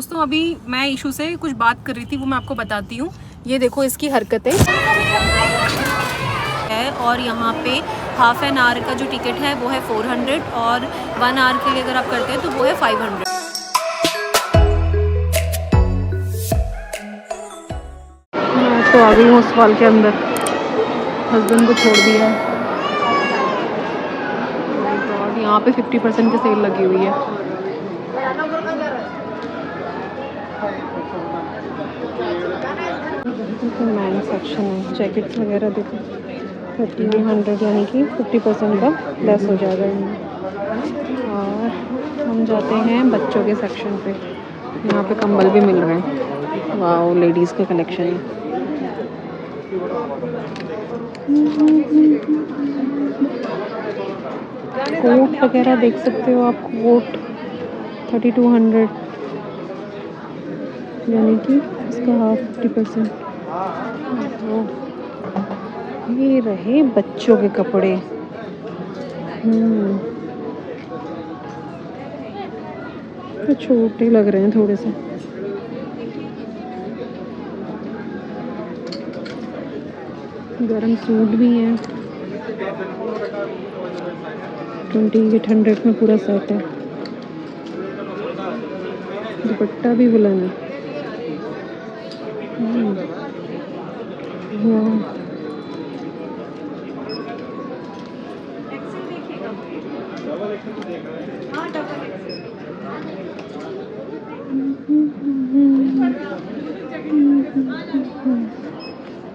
दोस्तों अभी मैं ईशू से कुछ बात कर रही थी, वो मैं आपको बताती हूँ। ये देखो इसकी हरकतें है, और यहाँ पे हाफ एन आवर का जो टिकट है वो है 400 और 1 आवर के लिए अगर आप करते हैं तो वो है 500। मैं तो आ गई हूँ अस्पताल के अंदर, हस्बैंड को छोड़ दिया है। और यहाँ पे 50% की सेल लगी हुई है। मैन सेक्शन है, जैकेट्स वगैरह देखो 1300 यानी कि 50% का लेस हो जाएगा इनमें। और हम जाते हैं बच्चों के सेक्शन पे, यहाँ पे कंबल भी मिल रहे हैं। वाह, लेडीज़ का कलेक्शन है। कोट वगैरह देख सकते हो आप, कोट 3200 यानी कि इसका हाफ 50%। ये रहे बच्चों के कपड़े। तो छोटे लग रहे हैं थोड़े से। गरम सूट भी हैं, 2800 में पूरा सेट है। दुपट्टा भी बुलाना।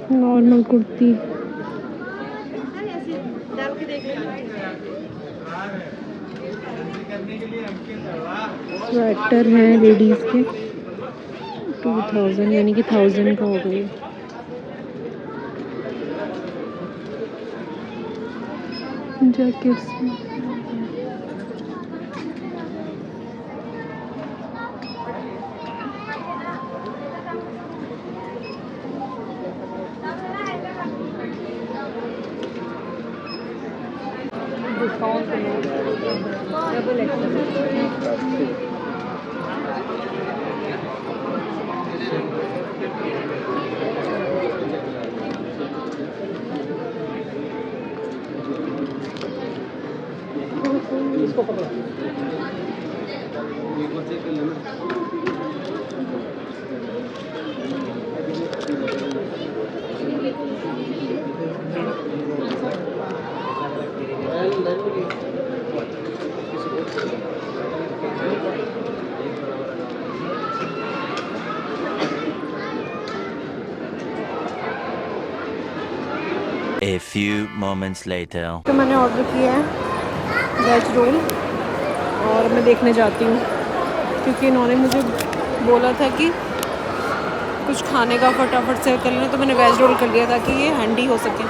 नॉर्मल कुर्ती, स्वेटर है लेडीज के 2000 यानी कि 1000 का हो गई। Jackets A few moments later. तो मैंने ऑर्डर किया है वेज रोल और मैं देखने जाती हूँ, क्योंकि इन्होंने मुझे बोला था कि कुछ खाने का फटाफट से कर लेना, तो मैंने वेज रोल कर लिया ताकि ये हैंडी हो सके।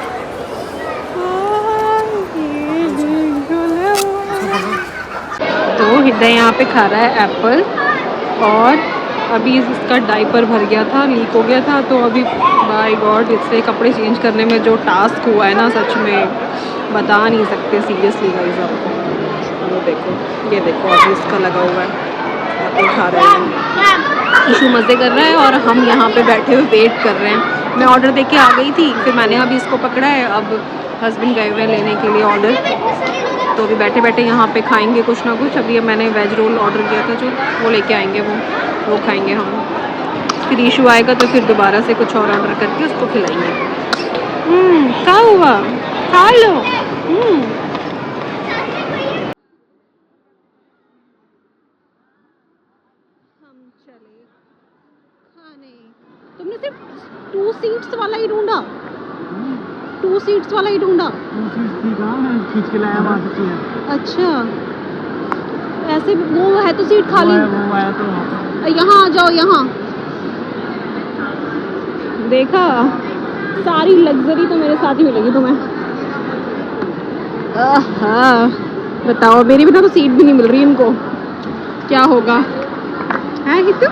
तो हृदय यहाँ पे खा रहा है एप्पल, और अभी इसका डाइपर भर गया था, लीक हो गया था, तो अभी बाय गॉड इससे कपड़े चेंज करने में जो टास्क हुआ है ना, सच में बता नहीं सकते सीरियसली गाइस आपको। वो देखो, ये देखो अभी इसका लगा हुआ है, एप्पल खा रहे हैं, इशू मज़े कर रहा है और हम यहाँ पे बैठे हुए वेट कर रहे हैं। मैं ऑर्डर दे के आ गई थी, फिर मैंने अभी इसको पकड़ा है, अब हस्बैंड गए हुए लेने के लिए ऑर्डर, तो अभी बैठे बैठे यहाँ पे खाएंगे कुछ ना कुछ। अभी मैंने वेज रोल ऑर्डर किया था जो, वो लेके आएंगे, वो खाएंगे हम। फिर इशू आएगा तो फिर दोबारा से कुछ और ऑर्डर करके उसको खिलाएंगे। क्या हुआ, खा लो। हम चले खाने। तुमने सिर्फ 2 सीट्स वाला ही ढूंढा? 2 सीट्स वाला ही ढूंढा? 2 सीट्स थी कहाँ, मैं खींच के लाया वहाँ से चीज़। अच्छा, ऐसे वो है तो सीट खाली। वो आया तो यहाँ आ जाओ, यहाँ देखा, सारी लग्जरी तो मेरे साथ ही मिलेगी तुम्हें। बताओ, मेरे बिना तो सीट भी नहीं मिल रही इनको, क्या होगा? है हितू,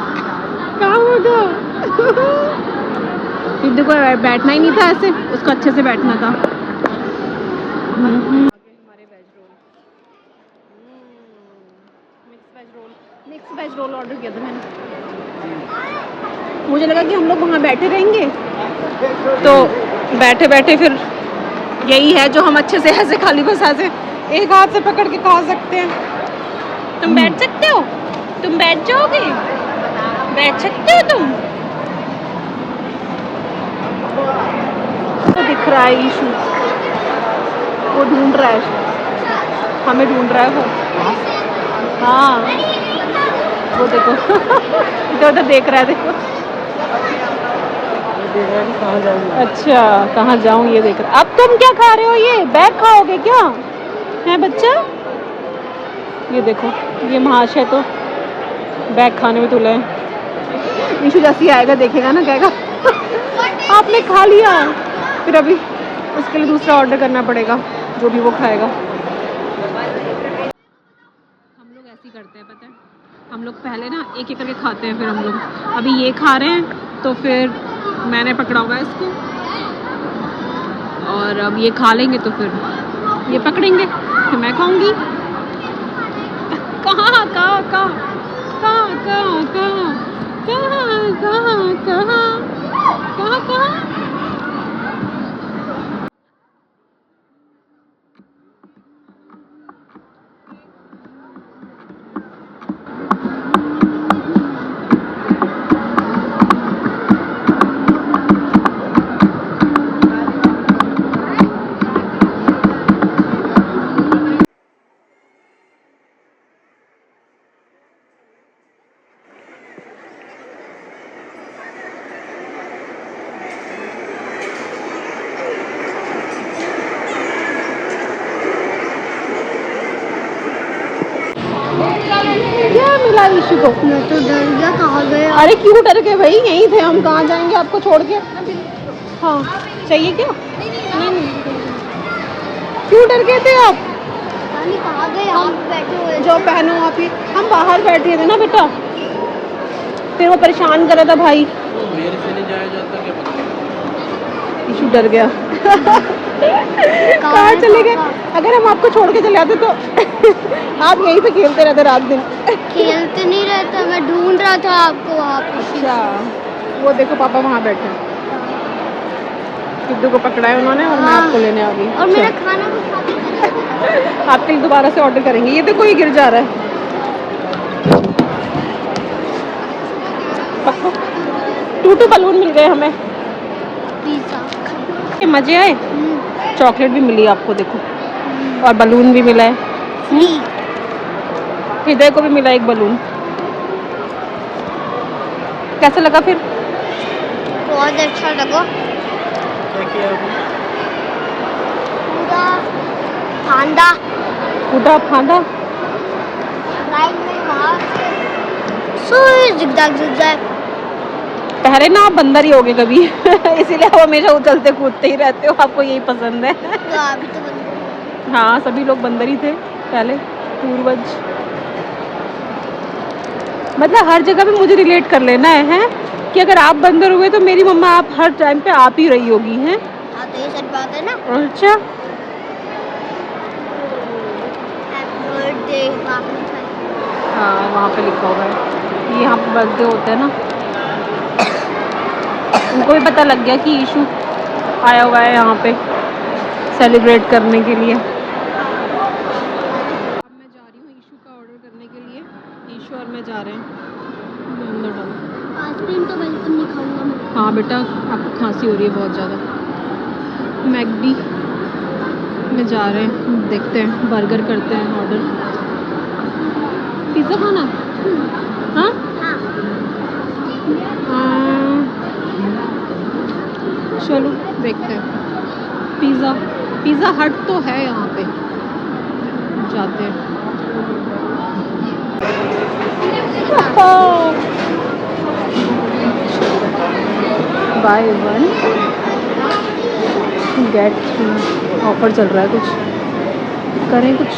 क्या होगा? हितू को बैठना ही नहीं था ऐसे, उसको अच्छे से बैठना था। हमारे veg roll, mix veg roll order किया था मैंने। मुझे लगा कि हम लोग वहाँ बैठे रहेंगे, तो बैठे बैठे फिर यही है जो हम अच्छे से ऐसे खाली बस ऐसे एक हाथ से पकड़ के खा सकते हैं। तुम बैठ सकते हो? तुम बैठ जाओगे? बैठ सकते हो तुम? तो दिख रहा है ईशु, वो ढूंढ रहा है, हमें ढूंढ रहा है वो। हाँ वो देखो इधर उधर देख रहा है, देखो। कहाँ जाऊँगा? अच्छा कहाँ जाऊँ ये देख रहा। अब तुम क्या खा रहे हो? ये बैग खाओगे क्या है बच्चा? ये देखो ये महाशय तो बैग खाने में तुले हैं। ईशु जैसे ही आएगा देखेगा ना, कहेगा आपने खा लिया, फिर अभी उसके लिए दूसरा ऑर्डर करना पड़ेगा जो भी वो खाएगा। हम लोग ऐसे ही करते हैं, पता है, हम लोग पहले ना एक एक करके खाते हैं, फिर हम लोग अभी ये खा रहे हैं तो फिर मैंने पकड़ा हुआ है इसको, और अब ये खा लेंगे तो फिर ये पकड़ेंगे, फिर मैं खाऊंगी। कहाँ कहाँ कहाँ कहाँ कहाँ कहाँ कहाँ कहाँ कहाँ कहाँ। क्या मिला ईशु को? मैं तो डर गया, कहाँ गया? अरे क्यों डर गए भाई, यहीं थे हम, कहाँ जाएंगे आपको छोड़ के। हाँ चाहिए क्या? नहीं। क्यों डर गए थे आप? नहीं, कहाँ गए? हम बैठे हुए जो पहनो आप ही, हम बाहर बैठे थे ना बेटा, फिर वो परेशान कर रहा था भाई। मेरे से नहीं जाया जाता क्या पता? ईशु डर गया। कहाँ चले गए? अगर हम आपको छोड़ के चले आते तो आप यहीं पे खेलते रहते रात दिन। खेलते नहीं रहता, मैं ढूंढ रहा था आपको वहाँ पे। अच्छा वो देखो पापा वहाँ बैठे हैं, सिद्धू को पकड़ा है उन्होंने और मैं आपको लेने आ गई। और मेरा खाना भी खा लिया। आपके लिए दोबारा से ऑर्डर करेंगे। ये देखो ये गिर जा रहा है। पक्का 2 बलून मिल गए हमें। पिज़्ज़ा। ये मजे आए। चॉकलेट भी मिली आपको देखो, और बलून भी मिला है। हृदय को भी मिला एक बलून। कैसा लगा फिर? बहुत अच्छा लगा। क्या किया आपने? पूरा फांदा पूरा फांदा। लाइन में वहाँ जिगजैग जिगजैग। पहले ना आप बंदर ही होगे कभी इसीलिए आप हमेशा उछलते कूदते ही रहते हो, आपको यही पसंद है। तो अभी तो बंद। हाँ सभी लोग बंदर ही थे पहले, पूर्वज। मतलब हर जगह पे मुझे रिलेट कर लेना है कि अगर आप बंदर हुए तो मेरी मम्मा आप हर टाइम पे आप ही रही होगी हैं। हाँ तो ये सच बात है ना। अच्छा हैप्पी बर्थडे हाँ वहाँ पे लिखा हुआ है, ये यहाँ पे बर्थडे होता है ना। उनको भी पता लग गया कि ईशु आया हुआ है यहाँ पे सेलिब्रेट करने के लिए। अब मैं जा रही हूँ ईशु का ऑर्डर करने के लिए। ईशु और मैं जा रहे हैं अंदर डालो। आइसक्रीम तो बिल्कुल नहीं खाऊंगा मैं। हाँ बेटा आपको खांसी हो रही है बहुत ज़्यादा। मैकडी में जा रहे हैं, देखते हैं बर्गर करते हैं ऑर्डर। पिज़्ज़ा खाना? हाँ चलो देखते हैं। पिज़्ज़ा हट तो है यहाँ पे, जाते हैं। बाय 1 गेट 3 ऑफर चल रहा है, कुछ करें कुछ।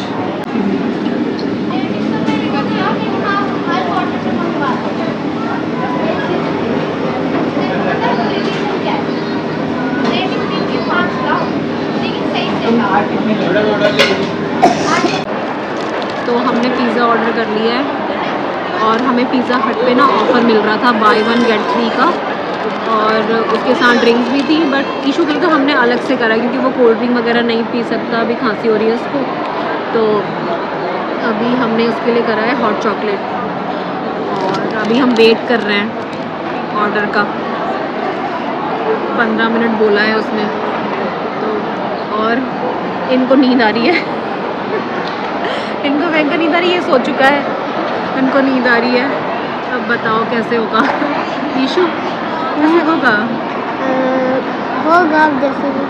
तो हमने पिज़्ज़ा ऑर्डर कर लिया है और हमें पिज़्ज़ा हट पे ना ऑफ़र मिल रहा था बाय 1 गेट 3 का, और उसके साथ ड्रिंक्स भी थी। बट इशू के लिए तो हमने अलग से करा क्योंकि वो कोल्ड ड्रिंक वगैरह नहीं पी सकता, अभी खांसी हो रही है उसको, तो अभी हमने उसके लिए करा है हॉट चॉकलेट। और अभी हम वेट कर रहे हैं ऑर्डर का, 15 मिनट बोला है उसने तो। और इनको नींद आ रही है इनको भयंकर नींद आ रही है, ये सो चुका है, इनको नींद आ रही है। अब बताओ कैसे होगा ईशू, कैसे होगा? होगा अब जैसे भी।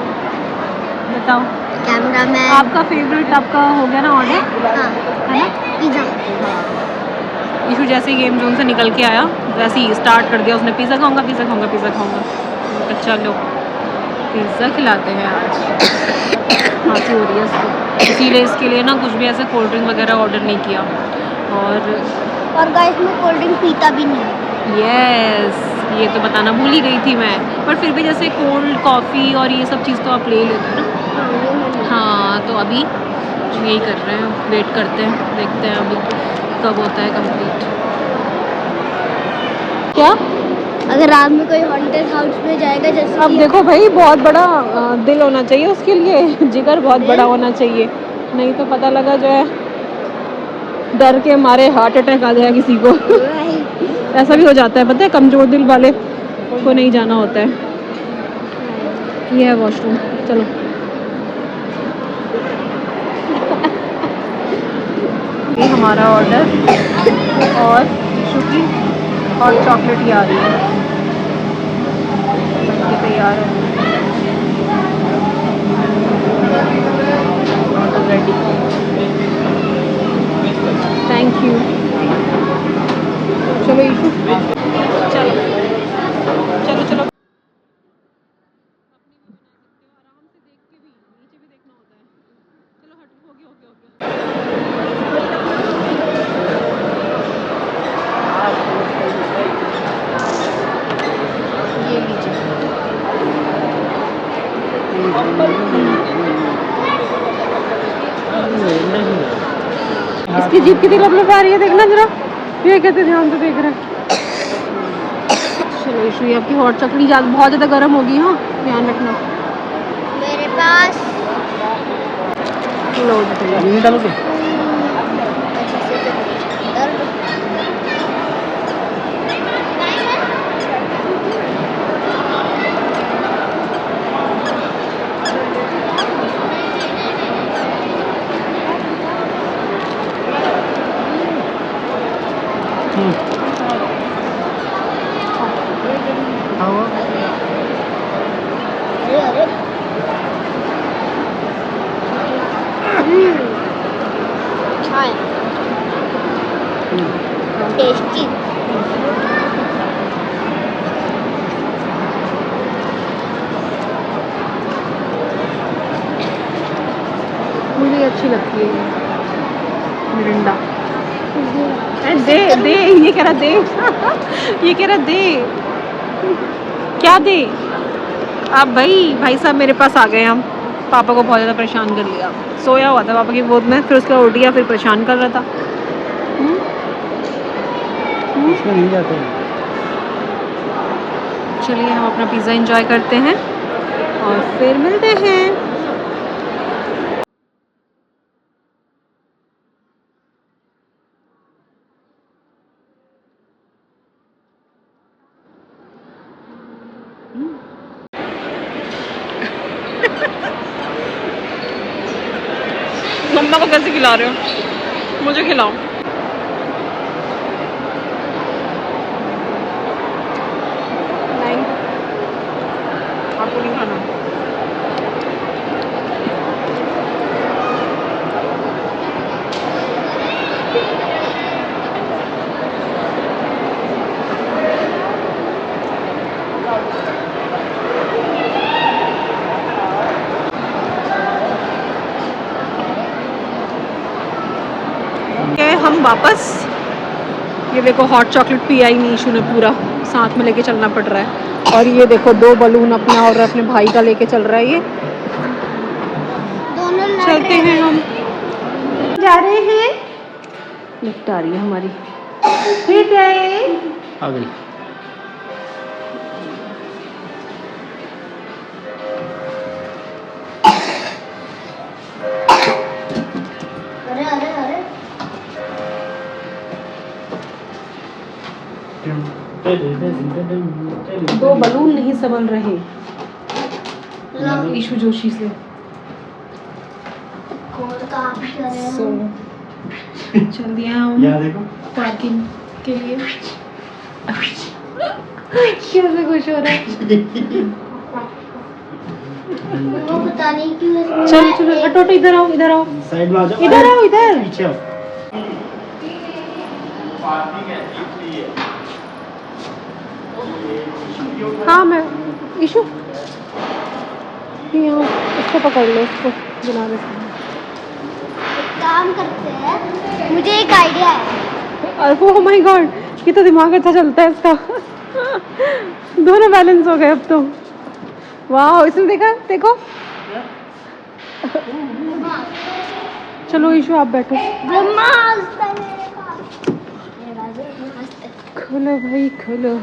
बताओ। Camera man. आपका फेवरेट आपका हो गया ना ऑर्डर, हाँ, है ना? पिज़्ज़ा। ईशू जैसे ही गेम जोन से निकल के आया वैसे ही स्टार्ट कर दिया उसने, पिज़्ज़ा खाऊंगा, पिज़्ज़ा खाऊंगा, पिज़्ज़ा खाऊंगा। अच्छा लो पिज़्ज़ा खिलाते हैं आज। खांसी हो रही है उसको, इसीलिए इसके लिए ना कुछ भी ऐसे कोल्ड ड्रिंक वगैरह ऑर्डर नहीं किया। और गाइस मैं कोल्ड ड्रिंक पीता भी नहीं। यस, ये तो बताना भूल ही गई थी मैं, पर फिर भी जैसे कोल्ड कॉफ़ी और ये सब चीज़ तो आप ले लेते हैं ना। हाँ, तो अभी यही कर रहे हैं, वेट करते हैं, देखते हैं अभी कब होता है कंप्लीट। क्या? अगर रात में कोई हॉन्टेड हाउस में जाएगा जैसे अब देखो भाई, बहुत बड़ा दिल होना चाहिए उसके लिए, जिगर बहुत बड़ा होना चाहिए, नहीं तो पता लगा जो है डर के मारे हार्ट अटैक आ जाए किसी को। ऐसा भी हो जाता है, पता है, कमज़ोर दिल वाले को नहीं जाना होता है। ये है वॉशरूम, चलो। ये हमारा ऑर्डर और शुक्री और चॉकलेट ही आ रही है, बनके तैयार है, ऑर्डर रेडी। Thank you. चलो ईशू, चलो चलो चलो। ये लीजिए। इसकी जीभ कितनी लपलप आ रही है, देखना जरा, ये कहते ध्यान से देख रहे हैं। चलो ईशू, ये आपकी हॉट चॉकलेट बहुत ज़्यादा गर्म होगी, हाँ ध्यान रखना। मेरे पास लो नहीं डालोगे? टेस्टी। मुझे अच्छी लगती है ये मिरिंडा। दे दे, ये कह रहा दे ये कह रहा दे, क्या दे? अब भाई साहब मेरे पास आ गए हम, पापा को बहुत ज़्यादा परेशान कर लिया, सोया हुआ था पापा की गोद में, फिर उसके बाद उठ गया, फिर परेशान कर रहा था। इसमें नहीं जाते हैं। चलिए हम अपना पिज़्ज़ा एंजॉय करते हैं और फिर मिलते हैं। मम्मा को कैसे खिला रहे हो? मुझे खिलाओ। नहीं, आपको नहीं खाना। हम वापस, ये देखो हॉट चॉकलेट पिया ही नहीं ईशू ने, पूरा साथ में लेके चलना पड़ रहा है। और ये देखो 2 बलून अपना और अपने भाई का लेके चल रहा है, ये दोनों चलते हैं हम, जा रहे हैं। लिफ्ट आ रही है हमारी, आ गई। अरे अरे अरे दो बलून नहीं संभल रहे ईशु जोशी से। कौन काम कर रहे हैं? So, चल दिया हम यहाँ देखो। पार्किंग के लिए। कैसे खुश हो रहा है। वो पता नहीं क्यों इसमें चलो चलो हटो हटो, इधर आओ इधर आओ साइड में आ जाओ। इधर आओ इधर। पीछे आओ। हाँ मैं ईशु यहाँ इसको पकड़ लो, इसको बना दे। काम करते हैं, मुझे एक आइडिया है। ओह माय गॉड, ये तो दिमाग अच्छा चलता है इसका। दोनों बैलेंस हो गए अब तो। वाह, इसमें देखा देखो। चलो ईशु आप बैठो। ब्रह्मास्त्र। खोलो भाई खोलो।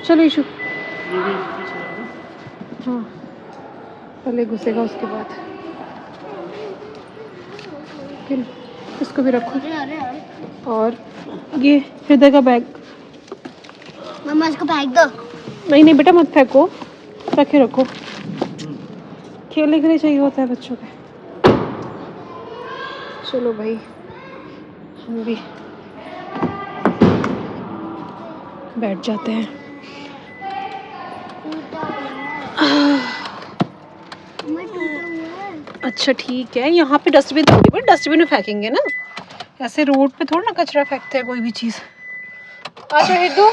चलो ईशु। हाँ पहले घुसेगा उसके बाद। फिर इसको भी रखो। अरे अरे अरे और ये हृदय का बैग। मम्मा इसको फेंक दो। नहीं नहीं बेटा मत फेंको, रखे रखो, खेलने के लिए चाहिए होता है बच्चों के। चलो भाई हम भी बैठ जाते हैं। अच्छा ठीक है, यहाँ पे डस्टबिन होगी पर डस्टबिन में फेंकेंगे ना, ऐसे रोड पे थोड़ा ना कचरा फेंकते हैं कोई भी चीज़। आ जाओ हिद्दू,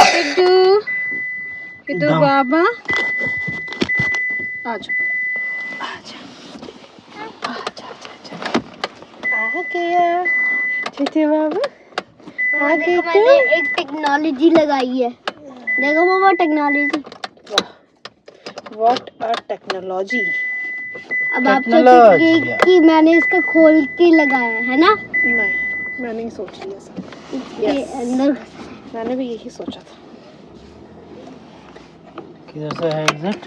हिद्दू हिद्दू बाबा आ जाओ आ गया छोटे बाबा आ गए। मैंने एक टेक्नोलॉजी लगाई है, देखो मम्मा टेक्नोलॉजी। What are technology. अब आप सोचेंगे कि मैंने इसका खोल के लगाया है ना। नहीं मैं नहीं सोची ऐसा, इसके अंदर मैंने भी यही सोचा था। किधर से है एग्जिट?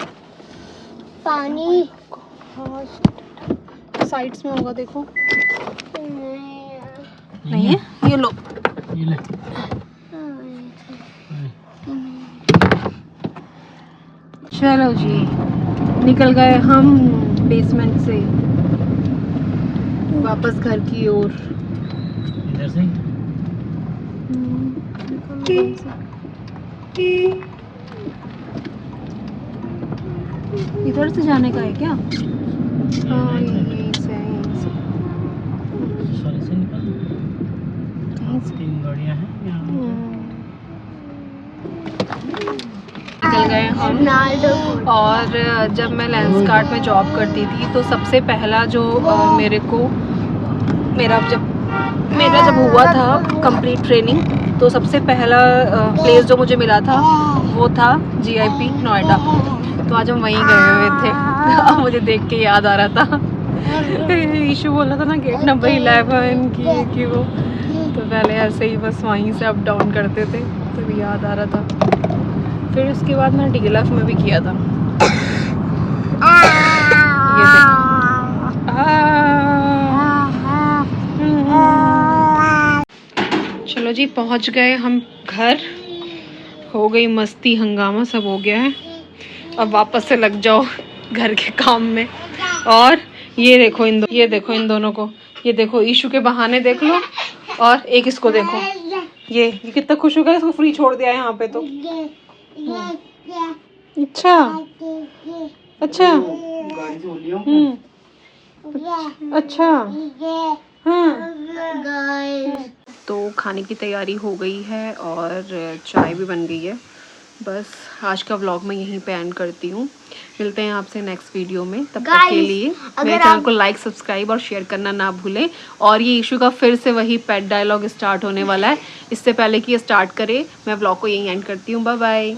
पानी हाँ साइड्स में होगा देखो। नहीं है, ये लो। ये ले। चलो जी निकल गए हम बेसमेंट से वापस घर की ओर। इधर से इधर से जाने का है क्या? हाँ यहीं से यहीं से। सारे से निकल। 3 गाड़ियाँ हैं यहाँ। निकल गए हम। रोनाल्डो। और जब मैं लेंसकार्ट में जॉब करती थी तो सबसे पहला जो मेरे को मेरा जब हुआ था कंप्लीट ट्रेनिंग, तो सबसे पहला प्लेस जो मुझे मिला था वो था GIP नोएडा। तो आज हम वहीं गए हुए थे। मुझे देख के याद आ रहा था। ईशु बोला था ना गेट नंबर 11 की वो, तो पहले ऐसे ही बस वहीं से अप डाउन करते थे, तो याद आ रहा था। फिर उसके बाद मैंने DLF में भी किया था। ये चलो जी पहुंच गए हम घर। हो गई मस्ती हंगामा सब हो गया है। अब वापस से लग जाओ घर के काम में। और ये देखो इन दोनों को, ये देखो ईशु के बहाने देख लो, और एक इसको देखो, ये कितना खुश हो गया, इसको फ्री छोड़ दिया है यहाँ पे। तो अच्छा अच्छा अच्छा हाँ। तो खाने की तैयारी हो गई है और चाय भी बन गई है। बस आज का व्लॉग मैं यहीं पे एंड करती हूँ। मिलते हैं आपसे नेक्स्ट वीडियो में, तब तक के लिए मेरे चैनल को लाइक सब्सक्राइब और शेयर करना ना भूलें। और ये इशू का फिर से वही पेट डायलॉग स्टार्ट होने वाला है। इससे पहले कि ये स्टार्ट करे मैं व्लॉग को यहीं एंड करती हूँ। Bye bye.